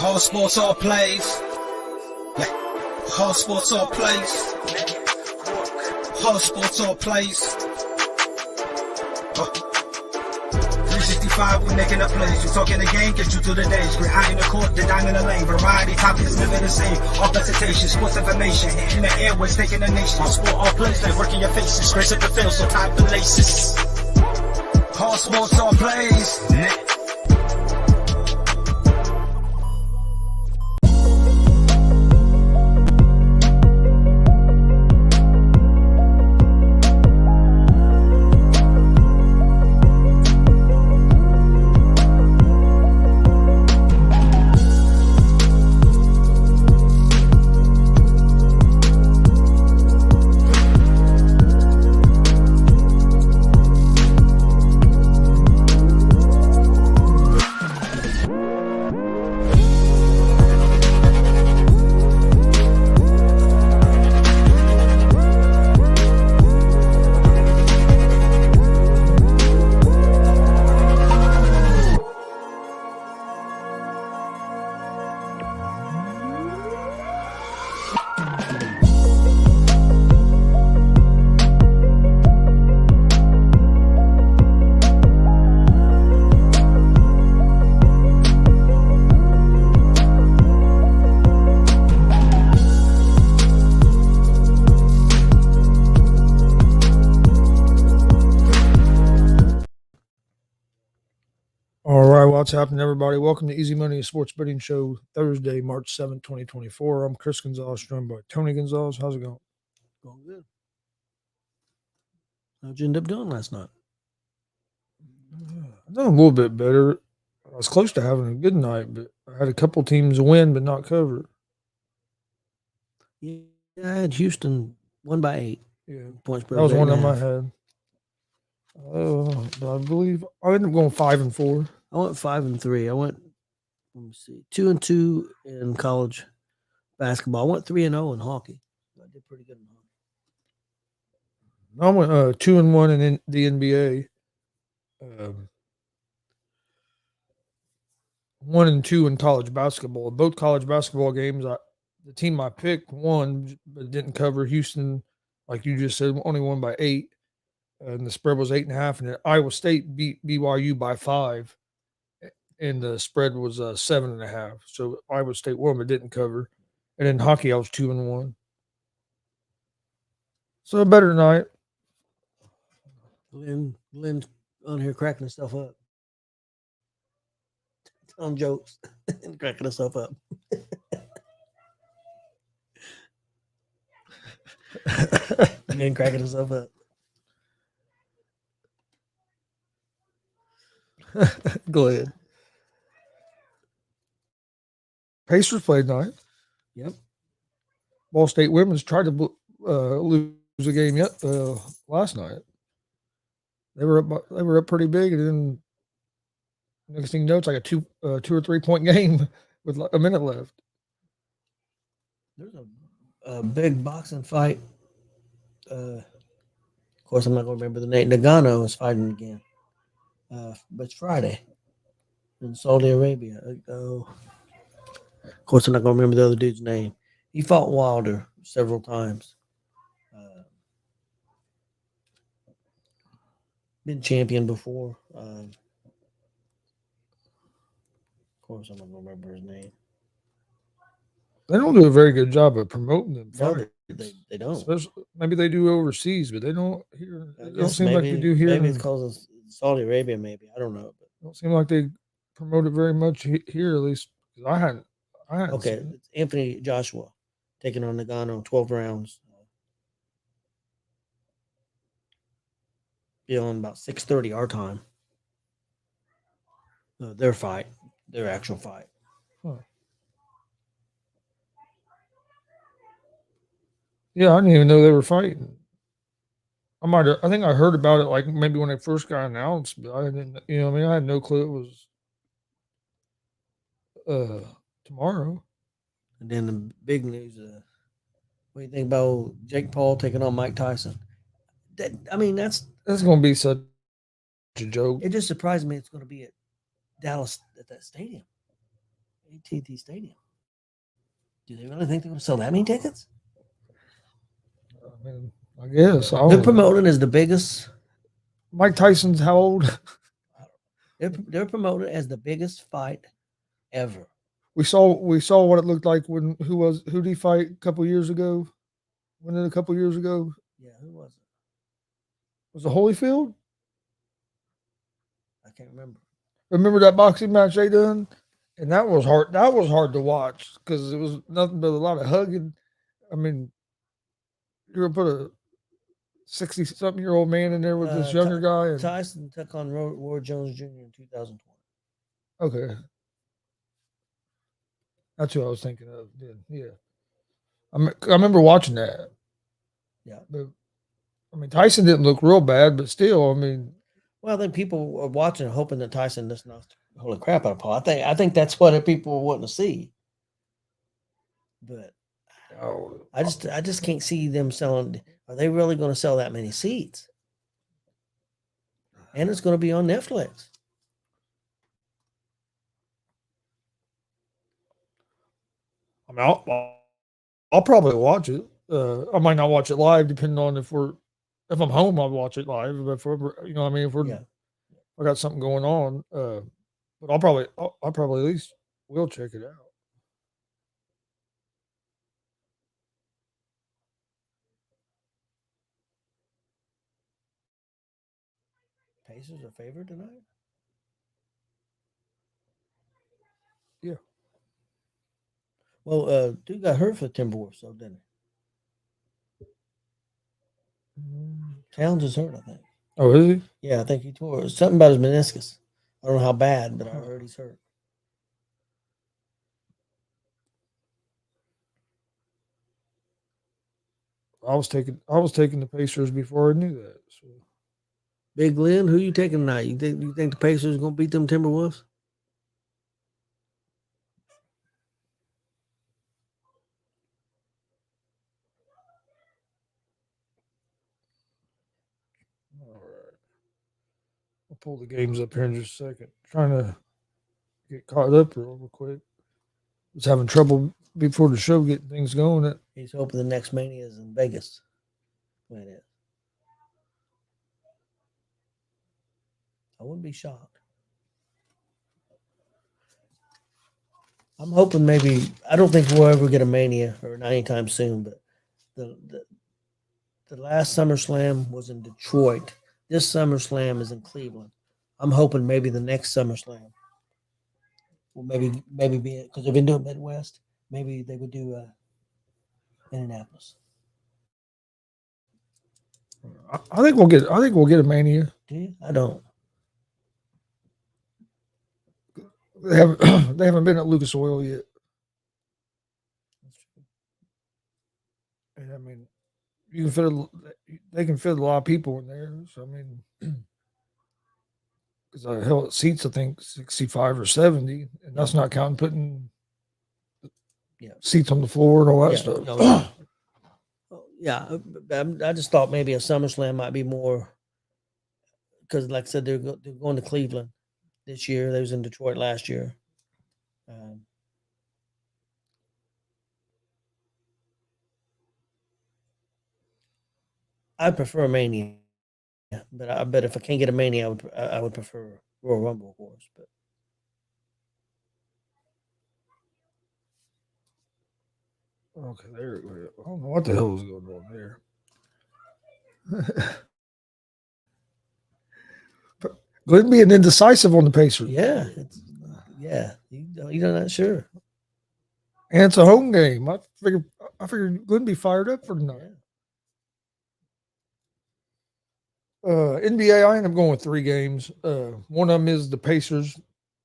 All sports, all plays. All sports, all plays. All sports, all plays. 365, we making up plays. We talking the game, get you to the days. We're high in the court, the dime in the lane. Variety topics, living the same. All presentation, sports information. Hitting the airways, taking the nation. All sport, all plays, they working your faces. Grace at the field, so tie the laces. All sports, all plays. All right, what's happening, everybody? Welcome to Easy Money Sports Betting Show, Thursday, March 7th, 2024. I'm Chris Gonzalez, joined by Tony Gonzalez. How's it going? Going good. How'd you end up doing last night? I've done a little bit better. I was close to having a good night, but I had a couple teams win but not cover. Yeah, I had Houston won by 8. Yeah, Points that was one of my head. But I believe I ended up going 5-4. I went 5-3. I went, let me see, 2-2 in college basketball. I went 3-0 in hockey. I did pretty good in hockey. I went 2-1 in the NBA. 1-2 in college basketball. Both college basketball games, the team I picked won, but didn't cover. Houston, like you just said, only won by 8, and the spread was 8.5. And Iowa State beat BYU by 5, and the spread was 7.5. So Iowa State won, but didn't cover. And in hockey, I was 2-1. So a better night. Lynn's on here cracking himself up. Telling jokes and cracking himself up. Lynn cracking himself up. Go ahead. Pacers played tonight. Yep. Ball State women's tried to lose a game last night. They were up pretty big, and then next thing you know, it's like a 2 or 3 point game with a minute left. There's a big boxing fight. Of course, I'm not going to remember the name. Nagano is fighting again. But it's Friday in Saudi Arabia. Of course, I'm not going to remember the other dude's name. He fought Wilder several times. Been champion before. Of course, I'm not going to remember his name. They don't do a very good job of promoting them. No, they don't. Especially, maybe they do overseas, but they don't here. It don't seem like they do here. Maybe it's because of Saudi Arabia. Maybe I don't know. But don't seem like they promote it very much here, at least. I hadn't. Okay, it's Anthony Joshua taking on Nagano, 12 rounds. Be on about 6:30 our time. Their actual fight. Huh. Yeah, I didn't even know they were fighting. I think I heard about it like maybe when it first got announced, but I didn't. I had no clue it was tomorrow. And then the big news, what do you think about Jake Paul taking on Mike Tyson? That's going to be such a joke. It just surprised me it's going to be at Dallas at that stadium. AT&T Stadium. Do they really think they're going to sell that many tickets? I mean, I guess. They're promoting as the biggest. Mike Tyson's how old? They're promoted as the biggest fight ever. We saw what it looked like when who did he fight a couple years ago? Wasn't it a couple years ago? Yeah, who was it? Was it Holyfield? I can't remember. Remember that boxing match they done? And that was hard. That was hard to watch because it was nothing but a lot of hugging. I mean, you're gonna put a 60-something-year-old man in there with this younger guy. And, Tyson took on Roy Jones Jr. in 2020. okay, that's who I was thinking of. Then, yeah, I remember watching that. Yeah, but I mean, Tyson didn't look real bad, but still, I mean, well, I think people were watching, hoping that Tyson just knocked the holy crap out of Paul. I think that's what people were wanting to see. But I just can't see them selling. Are they really going to sell that many seats? And it's going to be on Netflix. I mean, I'll probably watch it. I might not watch it live, depending on if I'm home, I'll watch it live. But if we're, you know, what I mean, if I got something going on, but I'll probably at least will check it out. Pacers are favored tonight? Yeah. Well, dude got hurt for the Timberwolves, so didn't he? Towns is hurt, I think. Oh, is he? Yeah, I think he tore something about his meniscus. I don't know how bad, but I heard he's hurt. I was taking the Pacers before I knew that. So. Big Glenn, who you taking tonight? You think the Pacers are going to beat them Timberwolves? All right. I'll pull the games up here in just a second. Trying to get caught up real quick. Was having trouble before the show getting things going. He's hoping the next Mania is in Vegas. When it is. I wouldn't be shocked. I'm hoping maybe I don't think we'll ever get a Mania or not anytime soon, but the last SummerSlam was in Detroit. This SummerSlam is in Cleveland. I'm hoping maybe the next SummerSlam will maybe be because they've been doing Midwest. Maybe they would do Indianapolis. I think we'll get a Mania. Do you? I don't. They haven't been at Lucas Oil yet. And I mean, they can fit a lot of people in there. So I mean, because hell, it seats I think 65 or 70, and that's not counting putting seats on the floor and all that stuff. I just thought maybe a SummerSlam might be more because, like I said, they're going to Cleveland this year. They was in Detroit last year. I prefer Mania, but I bet if I can't get a Mania, I would prefer Royal Rumble, of course. But okay, there. I don't know what the hell is going on there. Glenn being indecisive on the Pacers. You're not sure. And it's a home game. I figured Glenn be fired up for tonight. NBA, I end up going with 3 games. One of them is the Pacers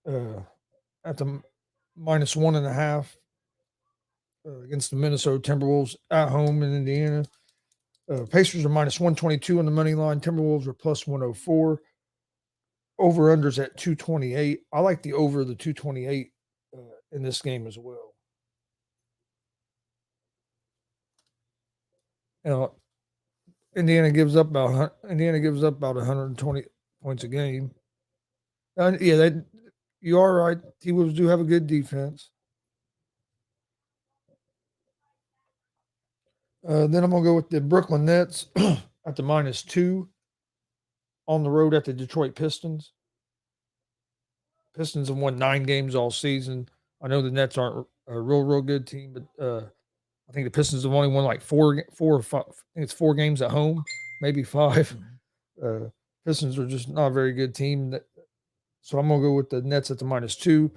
at the -1.5 against the Minnesota Timberwolves at home in Indiana. Pacers are -122 on the money line. Timberwolves are +104. Over-unders at 228. I like the over the 228 in this game as well. Indiana gives up about 120 points a game. You are right. T-Wolves do have a good defense. Then I'm going to go with the Brooklyn Nets at the -2 on the road at the Detroit Pistons. Pistons have won 9 games all season. I know the Nets aren't a real good team, but I think the Pistons have only won like four or five. I think it's 4 games at home, maybe 5. Pistons are just not a very good team. So I'm going to go with the Nets at the -2.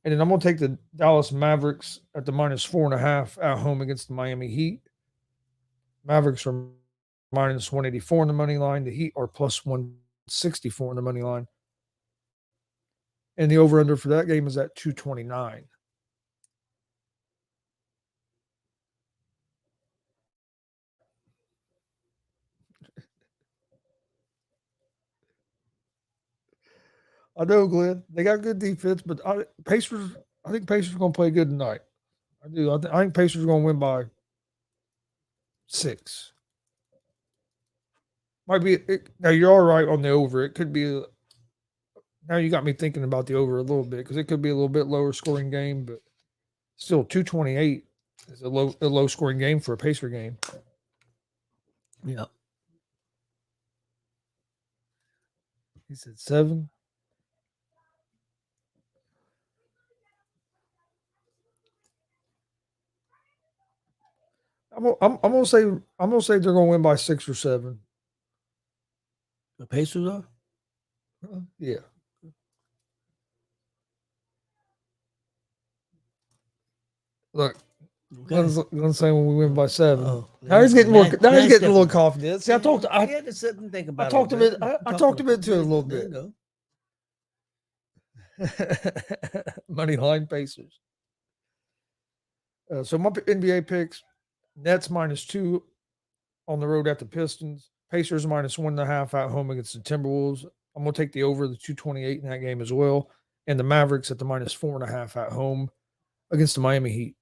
And then I'm going to take the Dallas Mavericks at the -4.5 at home against the Miami Heat. Mavericks are -184 on the money line. The Heat are +164 on the money line. And the over-under for that game is at 229. I know, Glenn. They got good defense, but Pacers. I think Pacers are going to play good tonight. I do. I think Pacers are going to win by 6. Might be. Now you're all right on the over. It could be. Now you got me thinking about the over a little bit because it could be a little bit lower scoring game, but still 228 is a low scoring game for a Pacer game. Yeah. He said 7. I'm gonna say they're gonna win by 6 or 7. The Pacers are? Yeah. Look, gonna say when we win by 7. Oh, Now he's getting more. Now he's getting a little confident. See, I talked. You had to sit and think about I talked it. him in. I talked him into it a little There bit. you go. Money line Pacers. So my NBA picks: Nets -2 on the road at the Pistons. Pacers -1.5 at home against the Timberwolves. I'm gonna take the over the 228 in that game as well, and the Mavericks at the -4.5 at home against the Miami Heat.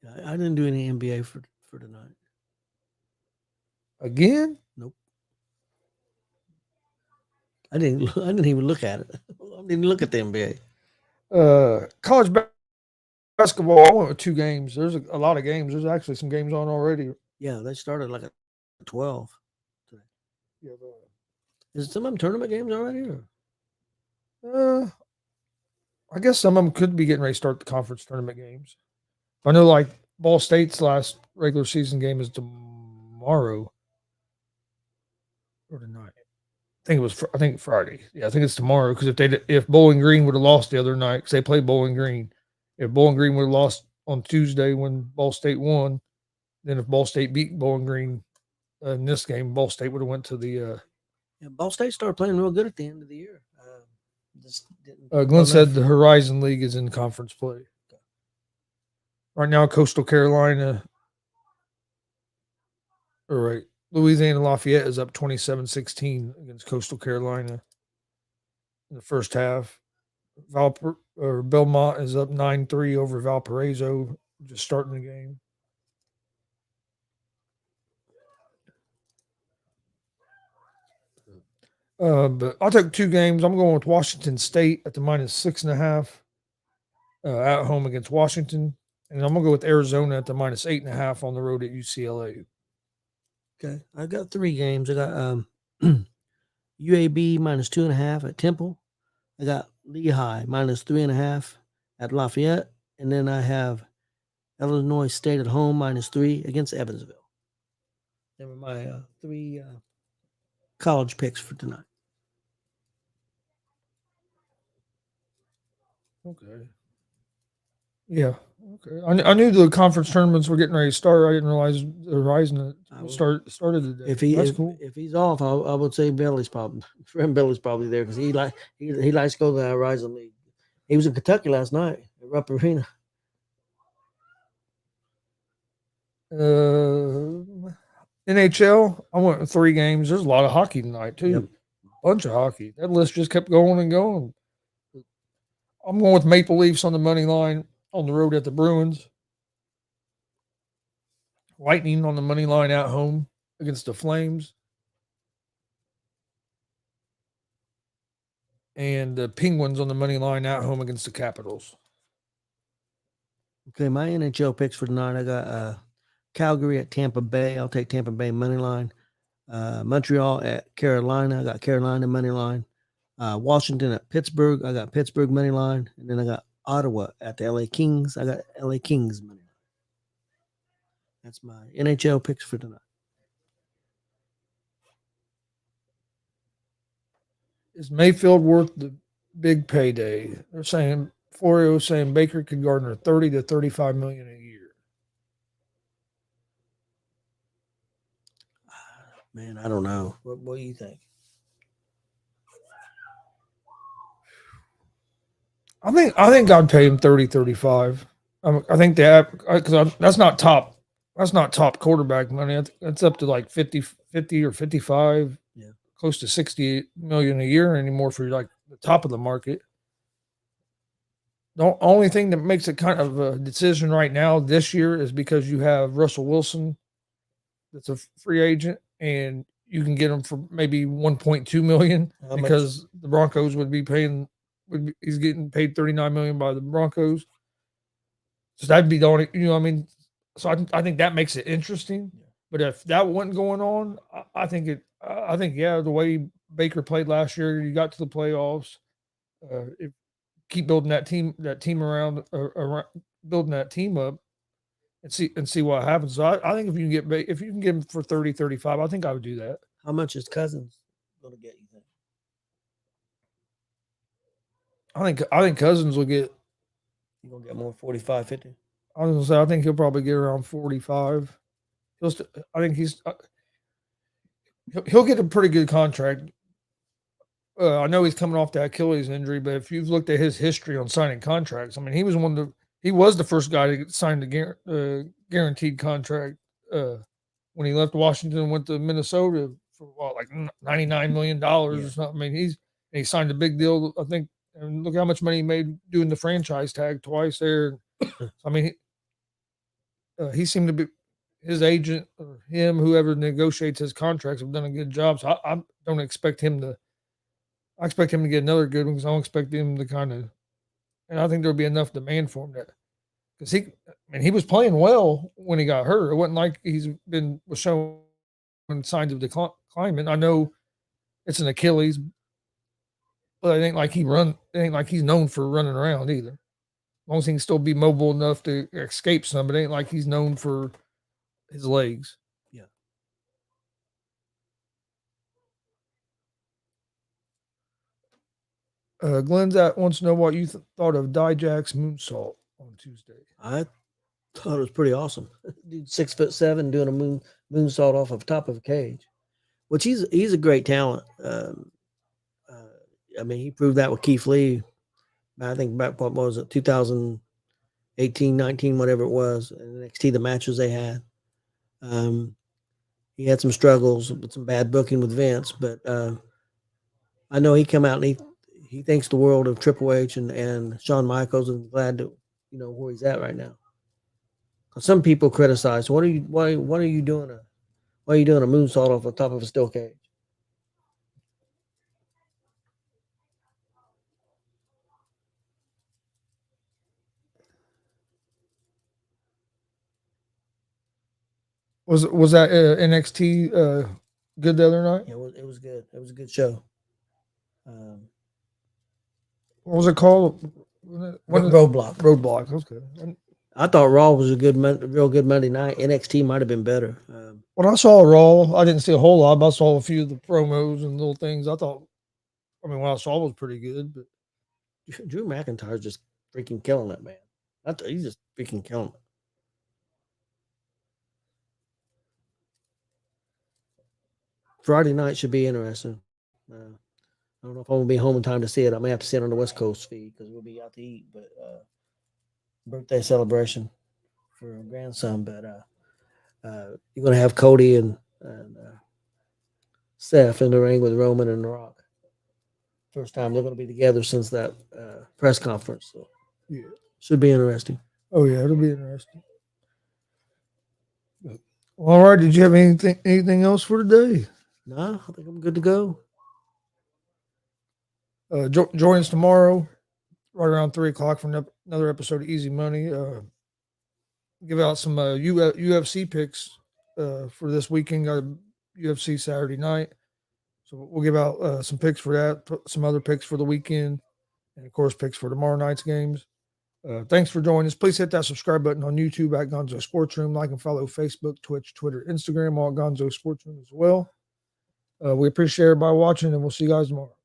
I didn't do any NBA for tonight. Again? Nope. I didn't even look at it. I didn't look at the NBA. College basketball. I went with 2 games. There's a lot of games. There's actually some games on already. Yeah, they started like at 12 today. Yeah, Is some of them tournament games already? I guess some of them could be getting ready to start the conference tournament games. I know, like Ball State's last regular season game is tomorrow or tonight. I think Friday. Yeah, I think it's tomorrow because if Bowling Green would have lost the other night, because they played Bowling Green, if Bowling Green would have lost on Tuesday when Ball State won, then if Ball State beat Bowling Green in this game, Ball State would have went to the. Ball State started playing real good at the end of the year. Glenn said the Horizon League is in conference play. Right now, Coastal Carolina, Louisiana Lafayette is up 27-16 against Coastal Carolina in the first half. Belmont is up 9-3 over Valparaiso, just starting the game. But I'll take 2 games. I'm going with Washington State at the -6.5 at home against Washington. And I'm going to go with Arizona at the -8.5 on the road at UCLA. Okay. I got 3 games. I got UAB -2.5 at Temple. I got Lehigh -3.5 at Lafayette. And then I have Illinois State at home -3 against Evansville. They were my 3 college picks for tonight. Okay. Yeah. Okay. I knew the conference tournaments were getting ready to start. I didn't realize the Horizon started today. That's cool. If he's off, I would say Billy's probably there because he likes to go to the Horizon League. He was in Kentucky last night at Rupp Arena. NHL, I went with 3 games. There's a lot of hockey tonight too. Yep. Bunch of hockey. That list just kept going and going. I'm going with Maple Leafs on the money line on the road at the Bruins. Lightning on the money line at home against the Flames. And the Penguins on the money line at home against the Capitals. Okay, my NHL picks for tonight. I got Calgary at Tampa Bay. I'll take Tampa Bay money line. Montreal at Carolina. I got Carolina money line. Washington at Pittsburgh. I got Pittsburgh money line. And then I got Ottawa at the LA Kings. I got LA Kings money line. That's my NHL picks for tonight. Is Mayfield worth the big payday? They're saying Florio saying Baker could garner 30 to 35 million a year. Man, I don't know. What do you think? I think I'd pay him 30, 35. I think that because that's not top quarterback money. That's up to like 50 or 55. Yeah. Close to 60 million a year anymore for like the top of the market. The only thing that makes it kind of a decision right now this year is because you have Russell Wilson that's a free agent and you can get him for maybe 1.2 million because the Broncos would be paying he's getting paid 39 million by the Broncos. So that'd be the only, so I think that makes it interesting. Yeah. But if that wasn't going on, I think the way Baker played last year, you got to the playoffs. Keep building that team around building that team up and see what happens. So I think if you can get him for 30, 35, I think I would do that. How much is Cousins going to get, you think? I think Cousins will get. You're going to get more 45, 50? I was going to say, I think he'll probably get around 45. I think he'll get a pretty good contract. I know he's coming off the Achilles injury, but if you've looked at his history on signing contracts, I mean, he was the first guy to sign the guaranteed contract when he left Washington and went to Minnesota for like $99 million or something. I mean, he signed a big deal, I think, and look how much money he made doing the franchise tag twice there. I mean, he seemed to be his agent or him, whoever negotiates his contracts, have done a good job. So I don't expect him to. I expect him to get another good one because I don't expect him to and I think there'll be enough demand for him because he was playing well when he got hurt. It wasn't like was showing signs of decline. I know it's an Achilles, but it ain't like he's known for running around either. As long as he can still be mobile enough to escape some, but it ain't like he's known for his legs. Yeah. Glenn's wants to know what you thought of Dijak's moonsault on Tuesday. I thought it was pretty awesome. Dude, 6'7", doing a moonsault off of top of a cage, which he's a great talent. I mean, he proved that with Keith Lee. I think back what was it, 2018, 19, whatever it was, in NXT, the matches they had. He had some struggles with some bad booking with Vince, but I know he come out and he thinks the world of Triple H and Shawn Michaels, and glad to where he's at right now. Some people criticize, why are you doing a moonsault off the top of a steel cage? Was that NXT good the other night? Yeah, it was good. It was a good show. What was it called? Roadblock. Roadblock. Okay. I thought Raw was a real good Monday night. NXT might have been better. When I saw Raw, I didn't see a whole lot, but I saw a few of the promos and little things. What I saw was pretty good. But Drew McIntyre's just freaking killing it, man. He's just freaking killing it. Friday night should be interesting. I don't know if I'm going to be home in time to see it. I may have to see it on the West Coast feed because we'll be out to eat. But birthday celebration for a grandson. But you're going to have Cody and Seth in the ring with Roman and The Rock. First time they're going to be together since that press conference. So yeah, should be interesting. Oh yeah, it'll be interesting. All right. Did you have anything else for today? No, I think I'm good to go. Join us tomorrow, right around 3:00 for another episode of Easy Money. give out some UFC picks for this weekend. Got UFC Saturday night. So we'll give out some picks for that, some other picks for the weekend, and of course picks for tomorrow night's games. Thanks for joining us. Please hit that subscribe button on YouTube at Gonzo Sports Room. Like and follow Facebook, Twitch, Twitter, Instagram, all at Gonzo Sports Room as well. We appreciate everybody watching, and we'll see you guys tomorrow.